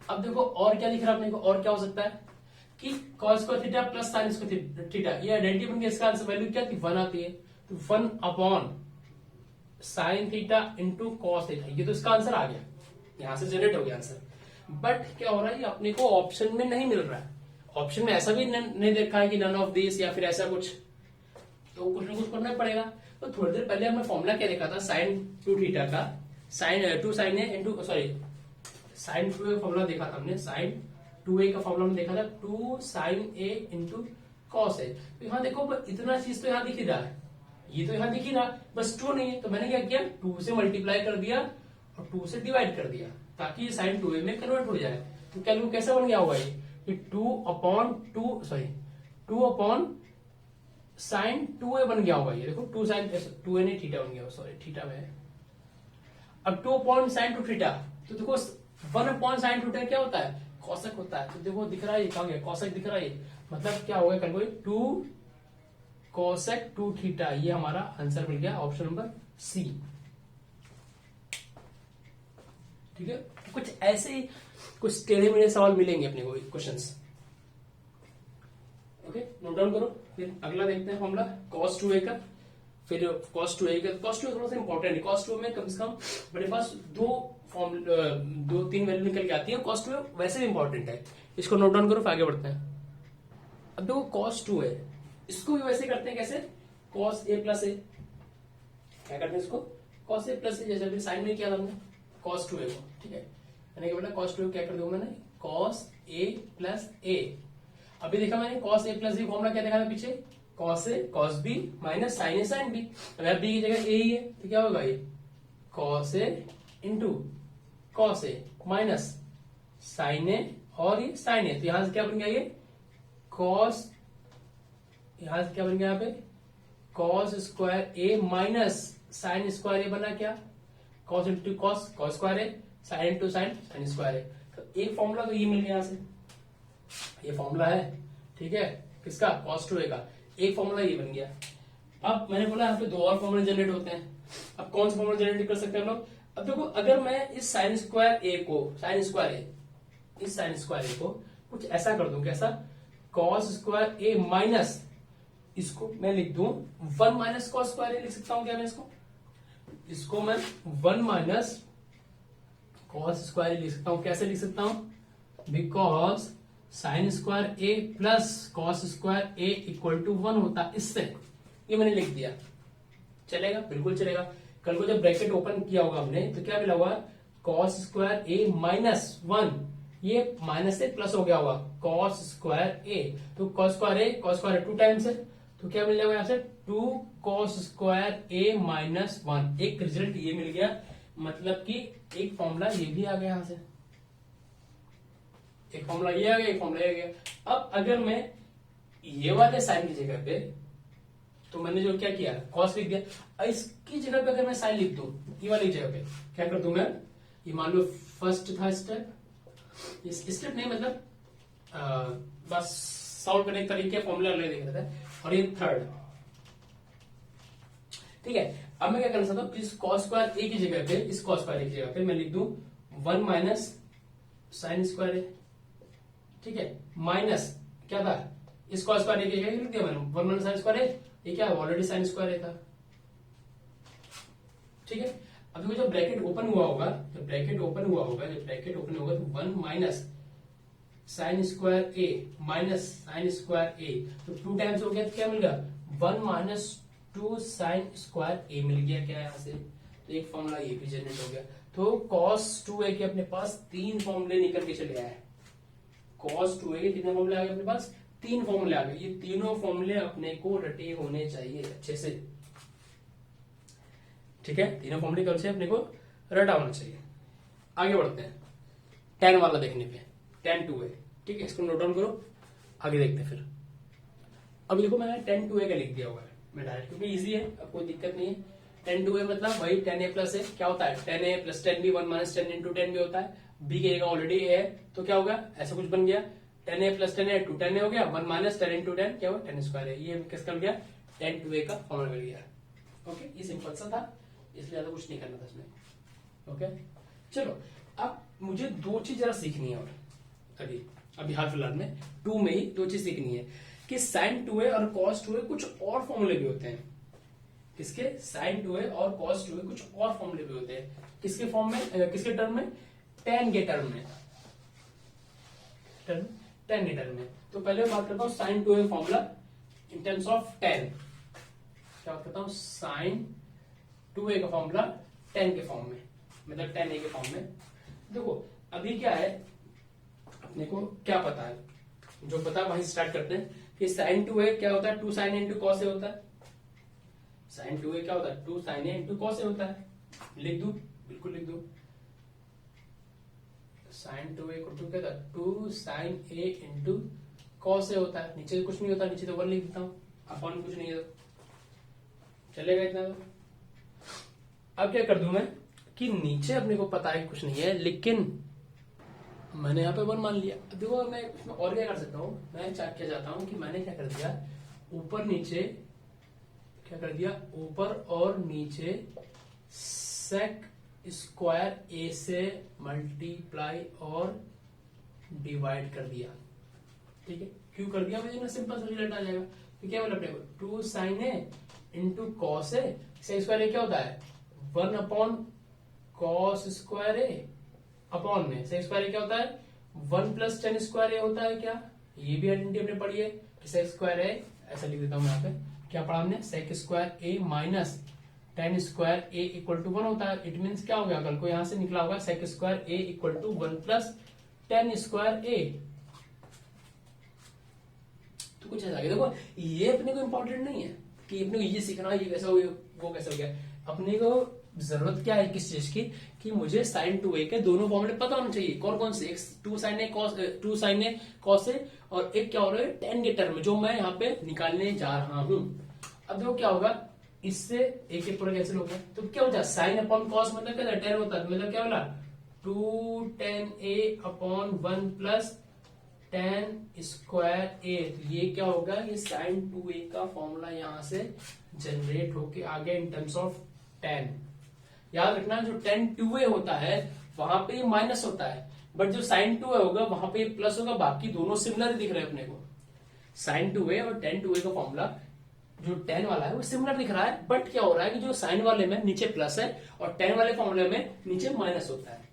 अब देखो और क्या दिख रहा है अपने को, और क्या हो सकता है कि cos square theta plus sign square theta, ये आइडेंटिटी बन गया। इसका आंसर वैल्यू क्या थी 1 आती है, तो 1 upon sine theta into cos theta, ये तो इसका आंसर आ गया, यहां से जनरेट हो गया आंसर। बट क्या हो रहा है, ये अपने को ऑप्शन में नहीं मिल रहा है। ऑप्शन में ऐसा भी नहीं देखा है कि नन ऑफ दिस या फिर ऐसा कुछ, तो कुछ ना कुछ करना पड़ेगा। तो थोड़ी देर पहले हमने फॉर्मूला क्या देखा था साइन टू थीटा का, sign to sign A into sorry sine to a formula देखा था हमने, साइन टू ए का फॉर्मूला हमने देखा था 2 sign A into cos A. तो यहाँ देखो इतना चीज तो यहाँ दिख ही रहा है, ये तो यहाँ दिख ही रहा, बस 2 नहीं है। तो मैंने क्या किया 2 से मल्टीप्लाई कर दिया और 2 से डिवाइड कर दिया ताकि ये साइन 2a में कन्वर्ट हो जाए। तो कैलकुलेट कैसा बन गया होगा ये 2 अपॉन साइन 2a बन गया होगा। ये देखो 2 साइन 2a नहीं थीटा बन गया, सॉरी थीटा में है। अब 2 अपॉन साइन 2 थीटा, तो देखो 1 अपॉन साइन 2 थीटा क्या होता है कॉसेक होता है। तो देखो दिख रहा है कहां गया कॉसेक दिख रहा है, मतलब क्या होगा कैलकुलेट 2 कॉसेक 2 थीटा, ये हमारा आंसर मिल गया ऑप्शन नंबर सी। ठीक है, कुछ ऐसे ही कुछ टेढ़े मेढ़े सवाल मिलेंगे अपने को क्वेश्चंस। ओके, नोट डाउन करो। फिर अगला देखते हैं फॉर्मूला cos 2a का। फिर cos 2a थोड़ा सा इंपॉर्टेंट है। cos 2a में कम से कम मेरे पास 2-3 वैल्यू निकल के आती है। cos 2a वैसे भी इंपॉर्टेंट है, इसको नोट डाउन करो फिर आगे बढ़ते हैं। अब देखो cos 2a, इसको भी वैसे करते हैं कैसे, cos a प्लस a, क्या करते हैं इसको cos a प्लस a, जैसे साइन में किया था हमने cos 2a को। ठीक है, मैंने क्या बोला cos 2a क्या कर दूंगा मैंने cos a प्लस a। अभी देखा मैंने cos a plus b formula क्या देखा था पीछे, cos a cos b minus sin a sin b। अब b की जगह a ही है तो क्या होगा ये cos a into cos a minus sin a और ये sin a। तो यहां से क्या बन गया ये cos, यहां से क्या बन गया यहाँ पे cos square a minus sin square a बना क्या cos into cos square a, sin into sin square a। तो एक फॉर्मूला तो ये मिल गया यहाँ से, ये फॉर्मूला है। ठीक है, किसका cos 2a का, एक फॉर्मूला ये बन गया। अब मैंने बोला यहाँ पे 2 और फॉर्मूले जनरेट होते हैं। अब कौन सा फॉर्मूला जनरेट कर सकते हैं हम लोग, अब देखो अगर मैं इस sin स्क्वायर a को इस sin स्क्वायर a को कुछ ऐसा कर दूं, कैसा cos स्क्वायर a माइनस, इसको मैं लिख दूं 1 माइनस cos स्क्वायर a लिख सकता हूं क्या मैं इसको मैं 1 माइनस cos स्क्वायर a लिख सकता हूं। कैसे लिख सकता हूं, because sine square a plus cos square a equal to 1 होता, इससे ये मैंने लिख दिया, चलेगा बिल्कुल चलेगा। कल को जब ब्रैकेट ओपन किया होगा हमने तो क्या मिला होगा कॉस स्क्वायर a माइनस 1, ये माइनस से प्लस हो गया होगा कॉस स्क्वायर a। तो कॉस स्क्वायर 2 टाइम्स है, तो क्या मिल जाएगा यहां से 2 कॉस स्क्वायर a माइनस 1। एक रिजल्ट ये मिल गया, मतलब कि एक फॉर्मूला ये भी आ गया यहां से, एक फॉर्मूला ये आ गया, एक फॉर्मूला ये आ गया। अब अगर मैं ये वाले साइन की जगह पे, तो मैंने जो क्या किया कॉस लिख दिया, इसकी जगह पे अगर मैं साइन लिख दूं, ये वाली जगह पे क्या कर दूं मैं, ये मान लो फर्स्ट था स्टेप, इस स्टेप नहीं मतलब बस सॉल्व करने के तरीके फॉर्मूला ले देख रहा था, और ये थर्ड। ठीक है, अब मैं क्या करना चाहता हूं, इस कॉस स्क्वायर a की जगह पे, इस कॉस स्क्वायर a की जगह पे मैं लिख दूं 1 माइनस साइन स्क्वायर a। ठीक है, माइनस क्या था इस कॉस स्क्वायर a की जगह लिख दिया मैंने 1 माइनस साइन स्क्वायर a, ये क्या ऑलरेडी साइन स्क्वायर a था। ठीक है, अब देखो जब ब्रैकेट ओपन हुआ होगा, जब ब्रैकेट ओपन होगा तो 1 minus sign square a minus sign square a, तो 2 टाइम्स हो गया तो क्या मिल गया 1 माइनस 2 साइन स्क्वायर a मिल गया क्या यहां से, तो एक फॉर्मूला ये भी जनरेट हो गया। तो cos 2a के अपने पास 3 फॉर्मूले निकल के चले आए, cos 2a के कितने फॉर्मूले आ गए अपने पास? 3 फॉर्मूले आ गए। ये तीनों फॉर्मूले अपने को रटे होने चाहिए अच्छे से, ठीक है। तीनों फॉर्मूले कौन से अपने को रटा होना चाहिए। आगे बढ़ते हैं tan वाला देखने पे, tan 2a, ठीक है। इसको नोट डाउन करो, आगे देखते हैं फिर। अब देखो मैंने tan 2a का लिख दिया हुआ है मैं डायरेक्ट, क्योंकि इजी है, अब कोई दिक्कत नहीं है। tan 2a मतलब वही tan a प्लस है, क्या होता है tan a plus tan b 1 minus tan into tan b होता है। b की जगह ऑलरेडी a है तो क्या होगा, ऐसा कुछ बन गया tan a plus tan a 2 tan a हो गया, 1 माइनस tan into tan क्या हुआ tan स्क्वायर है। ये किसका मिल गया, tan 2a का फॉर्मूला मिल गया। ओके, ये सिंपल सा था, इसलिए ज्यादा कुछ नहीं करना था इसमें। ओके चलो, अब मुझे दो चीज जरा सीखनी है, और अभी हाल फिलहाल में 2 में ही दो चीज सीखनी है कि sin 2a और cos 2a कुछ और फॉर्मूले भी होते हैं। किसके, sin 2a और cos 2a कुछ और फॉर्मूले भी होते हैं। किसके फॉर्म में, किसके टर्म में, tan के टर्म में, tan के टर्म में। तो पहले बात करता हूं sin 2a formula in terms of tan। क्या बात करता हूं, sin 2a का फॉर्मूला tan के फॉर्म में, मतलब tan a के फॉर्म में। देखो अभी क्या है, अपने को क्या पता है, जो पता है वहीं स्टार्ट करते हैं कि sin 2a क्या होता है, 2 sin a into cos a होता है। sin 2a क्या होता है, 2 sin a into cos a होता है। लिख दू, बिल्कुल लिख दू। sin 2a को क्या होता है, 2 sin a into cos a होता है। नीचे कुछ नहीं होता, नीचे तो 1 लिख देता हूं, अपॉन कुछ नहीं है तो चलेगा इतना तो। अब क्या कर दूं मैं कि नीचे अपने को पता है कुछ नहीं है, लेकिन मैंने यहाँ पे 1 मान लिया। देखो मैं इसमें और क्या कर सकता हूँ, मैं क्या चाहता हूँ कि मैंने क्या कर दिया, ऊपर नीचे क्या कर दिया, ऊपर और नीचे sec स्क्वायर a से मल्टीप्लाई और डिवाइड कर दिया। ठीक है, क्यों कर दिया, मुझे ना सिंपल सा रिजल्ट आ जाएगा। तो क्या बोला अपने को, 2 sin a into cos A, sec square a क्या होता है, 1 upon cos square a upon में sec स्क्वायर क्या होता है, 1 प्लस tan स्क्वायर a होता है। क्या, ये भी आइडेंटिटी हमने पढ़ी है कि sec स्क्वायर a, ऐसा लिख देता हूं यहाँ पे, क्या पढ़ा हमने, sec square a minus tan square a equal to 1 होता है। इट मीन्स क्या हो गया, कल को यहां से निकला होगा sec square a equal to 1 plus tan square a। तो कुछ ऐसा, देखो ये अपने को इंपॉर्टेंट नहीं है कि अपने को ये सीखना है, ये कैसा हो गया वो कैसा हो गया। अपने को जरूरत क्या है किस चीज की, कि मुझे sin 2a के दोनों फॉर्मूले पता होने चाहिए। कौन कौन से, 2 sin a cos a, और एक क्या हो रहा है tan के टर्म जो मैं यहाँ पे निकालने जा रहा हूं। अब देखो क्या होगा, इससे एक एक पूरा कैंसिल हो गया, तो क्या होता है sin अपॉन cos मतलब क्या tan होता है, मतलब क्या बोला 2 tan a upon 1 plus tan square a। तो ये क्या होगा, ये sin 2a का फॉर्मूला यहां से जनरेट होके आ गया इन टर्म्स ऑफ tan। याद रखना जो tan 2a होता है वहां पे ये माइनस होता है, बट जो sin 2a होगा वहां पे ये प्लस होगा। बाकी दोनों सिमिलर दिख रहे हैं अपने को, sin 2a और tan 2a का फॉर्मूला जो tan वाला है वो सिमिलर दिख रहा है, बट क्या हो रहा है कि जो sin वाले में नीचे प्लस है और tan वाले फॉर्मूले में नीचे माइनस होता है।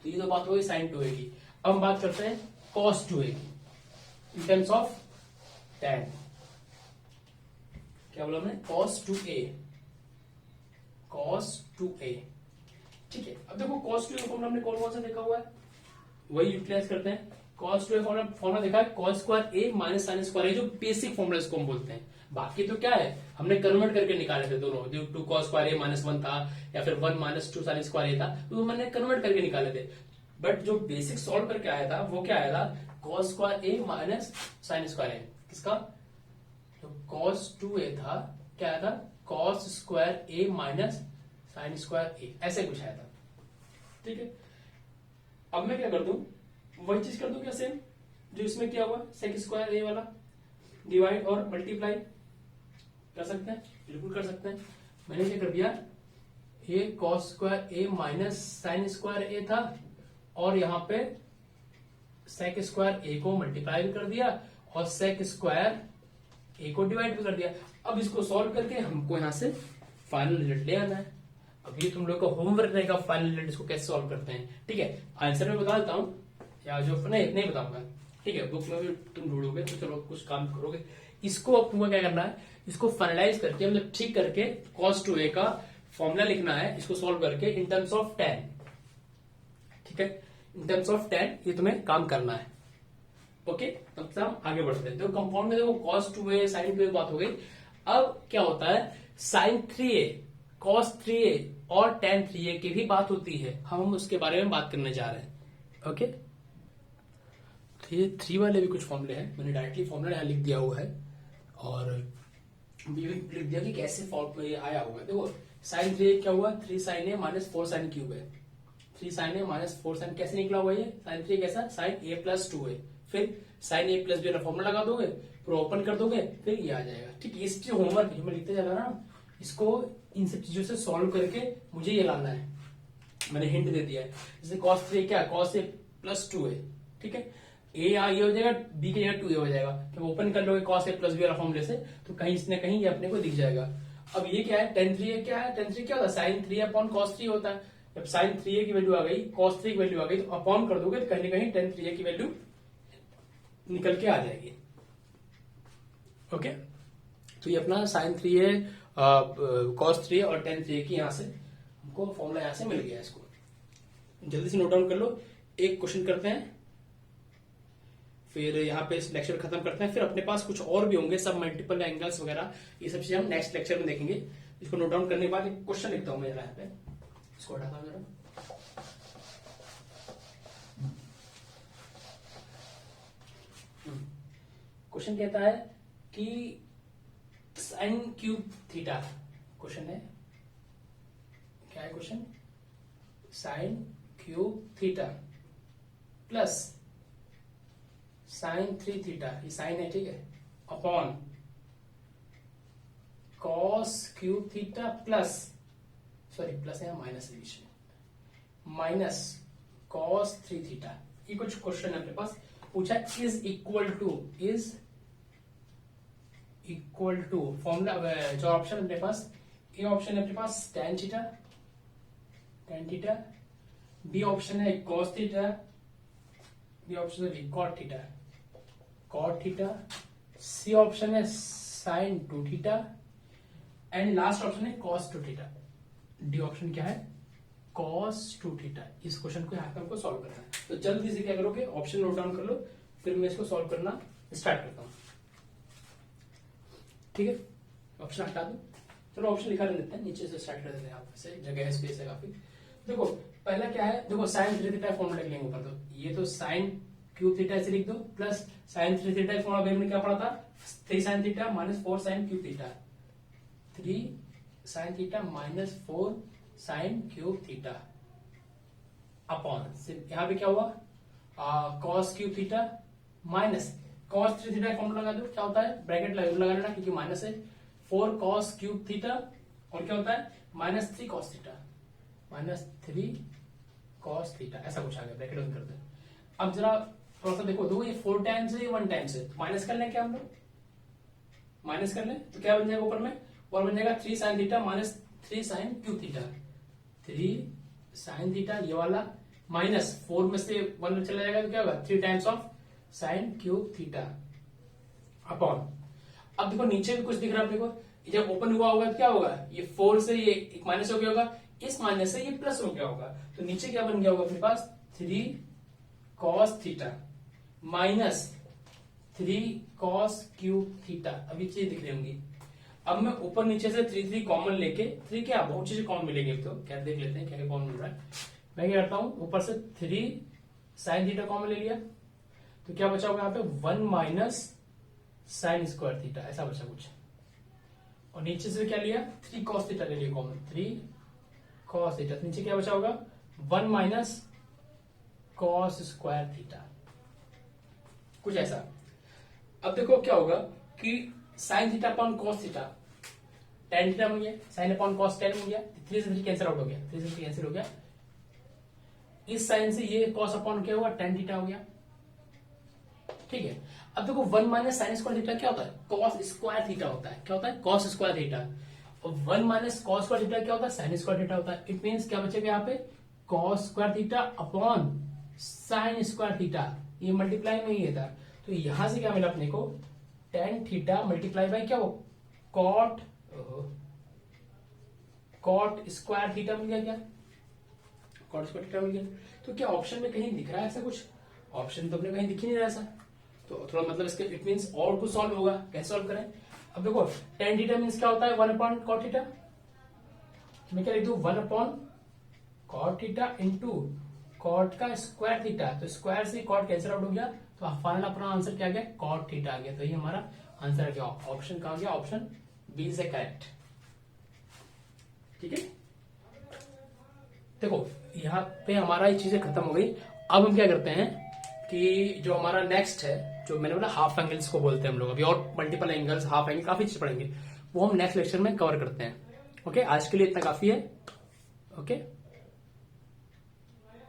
तो ये तो बात हो गई sin 2a की। अब हम बात करते हैं cos 2a की इन टर्म्स ऑफ tan। क्या बोला हमने, cos 2a, cos 2a। ठीक है, अब देखो cos 2a का फॉर्मूला हमने कौन कौन सा देखा हुआ है, वही यूटिलाइज करते हैं। cos 2a फॉर्मूला देखा है cos square a minus sin square a, जो बेसिक फॉर्मूला इसको हम बोलते हैं। बाकी तो क्या है, हमने कन्वर्ट करके निकाले थे दोनों, जो 2 cos स्क्वायर a माइनस 1 था या फिर 1 माइनस 2 sin स्क्वायर a था, तो मैंने कन्वर्ट करके निकाले थे। बट जो बेसिक सॉल्व करके आया था वो क्या आया था, cos square a minus sin square a। किसका, तो cos 2a था, क्या आया था cos square a minus sin square a, ऐसे कुछ आया था। ठीक है, अब मैं क्या कर दूं, वही चीज कर दूं क्या सेम जो इसमें किया हुआ sec स्क्वायर a वाला, डिवाइड और मल्टीप्लाई कर सकते हैं, बिल्कुल कर सकते हैं। मैंने क्या कर दिया, ये cos square a minus sin square a था, और यहाँ पे sec स्क्वायर a को मल्टीप्लाई भी कर दिया और sec स्क्वायर a को डिवाइड भी कर दिया। अब इसको सॉल्व करके हमको यहाँ से फाइनल रिजल्ट ले आना है। अब ये तुम लोग का होमवर्क रहेगा, फाइनल रिजल्ट इसको कैसे सॉल्व करते हैं। ठीक है, आंसर में बता देता हूँ, या जो नहीं बताऊंगा, ठीक है, बुक में भी तुम ढूंढोगे तो चलो कुछ काम करोगे। इसको अब तुमको क्या करना है, इसको फाइनलाइज करके मतलब ठीक करके cos 2a का फॉर्मूला लिखना है, इसको सॉल्व करके इन टर्म्स ऑफ tan। ठीक है, इन टर्म्स ऑफ tan ये तुम्हें काम करना है। ओके, तब से हम आगे बढ़ते हैं। तो कंपाउंड में देखो cos 2a sin 2a बात हो गई। अब क्या होता है, sin 3a cos 3a और tan 3a की भी बात होती है, हम उसके बारे में बात करने जा रहे हैं। ओके, तो ये 3 वाले भी कुछ फॉर्मूले हैं, मैंने डायरेक्टली फॉर्मूला यहाँ लिख दिया हुआ है और भी लिख दिया कि कैसे फॉर्म में आया होगा। देखो sin 3a क्या हुआ, 3 sin a minus 4 sin cube है, 3 sin a माइनस 4 sin कैसे निकला हुआ ये sin 3 कैसा, sin a प्लस 2 है, फिर sin a plus b formula लगा दोगे, फिर ओपन कर दोगे, फिर ये आ जाएगा। ठीक है, इसकी होमवर्क जो मैं लिखते जा रहा ना, इसको इन सब चीजों से सॉल्व करके मुझे ये लाना है, मैंने हिंट दे दिया है। जैसे cos 3 क्या, cos a प्लस 2 है, ठीक है, ए ये हो जाएगा, बी की जगह 2 ए हो जाएगा। जब ओपन कर लोगे cos a प्लस बी वाला फॉर्मूले से, तो कहीं इसने कहीं ये अपने को दिख जाएगा। अब ये क्या है, tan 3a क्या है, tan 3 क्या होता है, sin 3 अपॉन cos 3 होता है। जब sin 3a की वैल्यू आ गई, cos 3 की वैल्यू आ गई, तो अपॉन कर दोगे तो कहीं ना कहीं tan 3a की वैल्यू निकल के आ जाएगी। ओके, तो ये अपना sin 3a cos 3a और tan 3a की यहां से हमको फॉर्मूला यहां से मिल गया। इसको जल्दी से नोट डाउन कर लो, एक क्वेश्चन करते हैं, फिर यहाँ पे इस लेक्चर खत्म करते हैं। फिर अपने पास कुछ और भी होंगे, सब मल्टीपल एंगल्स वगैरह, ये सब चीजें हम नेक्स्ट लेक्चर में देखेंगे। इसको नोट डाउन करने के बाद एक क्वेश्चन लिखता हूं मैं यहाँ पे, इसको हटाता हूं जरा। क्वेश्चन कहता है कि साइन क्यूब थीटा, क्वेश्चन है क्या है question, sine cube theta plus sign 3 theta, ये साइन है ठीक है, upon cos cube theta plus, sorry plus है माइनस है बीच में, माइनस कॉस 3 थीटा। ये कुछ क्वेश्चन है अपने पास, पूछा इज इक्वल टू फॉर्मूला, जो ऑप्शन अपने पास, ए ऑप्शन है अपने पास tan थीटा, बी ऑप्शन है cos थीटा, बी ऑप्शन है cot थीटा, सी ऑप्शन है sin 2 theta and last option है cos 2 थीटा। डी ऑप्शन क्या है, cos 2 थीटा। इस क्वेश्चन को यहाँ पे हमको सॉल्व करना है, तो जल्दी से क्या करोगे, ऑप्शन नोट डाउन कर लो, फिर मैं इसको सॉल्व करना स्टार्ट करता हूँ। ठीक है, ऑप्शन हटा दो, चलो ऑप्शन लिखा देते हैं, नीचे से स्टार्ट कर देते हैं, यहाँ से जगह है, स्पेस है काफी। देखो पहला क्या है, देखो साइन 3 थीटा फॉर्मूला लिख लेंगे ऊपर, तो ये तो साइन क्यूब थीटा ऐसे लिख दो, प्लस साइन 3 थीटा फॉर्मूला हमने क्या पढ़ा था, 3 sign theta minus 4 sine cube theta, 3 sign theta minus 4 sine cube theta upon, यहाँ पे क्या हुआ, cos cube theta minus cos 3 theta formula लगा दो, क्या होता है, ब्रैकेट लगा लेना क्योंकि माइनस है, 4 कॉस क्यूब थीटा और क्या होता है minus 3 cos theta, minus 3 cos theta, ऐसा कुछ आ गया, ब्रैकेट बंद कर दो। अब जरा थोड़ा सा देखो ये 4 टाइम्स है, ये 1 टाइम्स है, माइनस कर लें क्या हम लोग, माइनस कर लें तो क्या बन जाएगा ऊपर में, और बन जाएगा 3 sign theta minus 3 sine cube theta, 3 sine theta ये वाला माइनस 4 में से 1 में चला जाएगा तो क्या होगा 3 times of sine cube theta upon, अब देखो नीचे भी कुछ दिख रहा है, देखो जब ओपन हुआ होगा तो क्या होगा, ये 4 से ये एक माइनस हो गया होगा, इस माइनस से ये प्लस हो गया होगा, तो नीचे क्या बन गया होगा अपने पास 3 cos theta minus 3 cos cube theta. अब ये चीज दिख रही होंगी। अब मैं ऊपर नीचे से 3 कॉमन लेके, 3 क्या बहुत चीजें कॉमन मिलेंगे, तो क्या देख लेते हैं क्या कॉमन मिल रहा है। मैं क्या करता हूं, ऊपर से 3 साइन थीटा कॉमन ले लिया, तो क्या बचा होगा यहाँ पे 1 माइनस साइन स्क्वायर थीटा, ऐसा बचा कुछ, और नीचे से क्या लिया 3 कॉस थीटा ले लिया कॉमन, 3 कॉस थीटा, नीचे क्या बचा होगा 1 माइनस कॉस स्क्वायर थीटा, कुछ ऐसा। अब देखो क्या होगा कि sine theta upon cos theta, tan theta बन गया, साइन अपॉन कॉस 10 बन गया, 3 से 3 कैंसिल आउट हो गया, 3 से 3 कैंसिल हो गया, इस साइन से ये कॉस अपॉन क्या हुआ tan थीटा हो गया। ठीक है, अब देखो 1 माइनस साइन स्क्वायर थीटा क्या होता है, कॉस स्क्वायर थीटा होता है, क्या होता है कॉस स्क्वायर थीटा, और 1 माइनस कॉस स्क्वायर थीटा क्या होता है साइन स्क्वायर थीटा होता है। इट मींस क्या बचेगा यहाँ पे cos square theta upon sine square theta, ये मल्टीप्लाई में ही था, तो यहां से क्या मिला अपने को tan थीटा मल्टीप्लाई बाय क्या हो कॉट स्क्वायर थीटा मिल गया, क्या कॉट स्क्वायर थीटा मिल गया। तो क्या ऑप्शन में कहीं दिख रहा है ऐसा कुछ, ऑप्शन तो अपने कहीं दिख ही नहीं रहा ऐसा, तो थोड़ा मतलब इसके इट मीन्स और कुछ सॉल्व होगा, कैसे सॉल्व करें? अब देखो टेन थीटा मीन्स क्या होता है 1 अपॉन कॉट थीटा, मैं क्या लिख दूं 1 upon cot theta into cot का स्क्वायर थीटा, तो स्क्वायर से कॉट कैंसिल आउट हो गया, तो फाइनल अपना आंसर क्या आ गया कॉट थीटा आ गया। तो ये हमारा आंसर आ गया, ऑप्शन कहां गया, ऑप्शन बी इज करेक्ट। ठीक है, देखो यहाँ पे हमारा ये चीजें खत्म हो गई। अब हम क्या करते हैं कि जो हमारा नेक्स्ट है, जो मैंने बोला हाफ एंगल्स को बोलते हैं हम लोग, अभी और मल्टीपल एंगल्स हाफ एंगल काफी चीज पढ़ेंगे, वो हम नेक्स्ट लेक्चर में कवर करते हैं। ओके, आज के लिए इतना काफी है। ओके।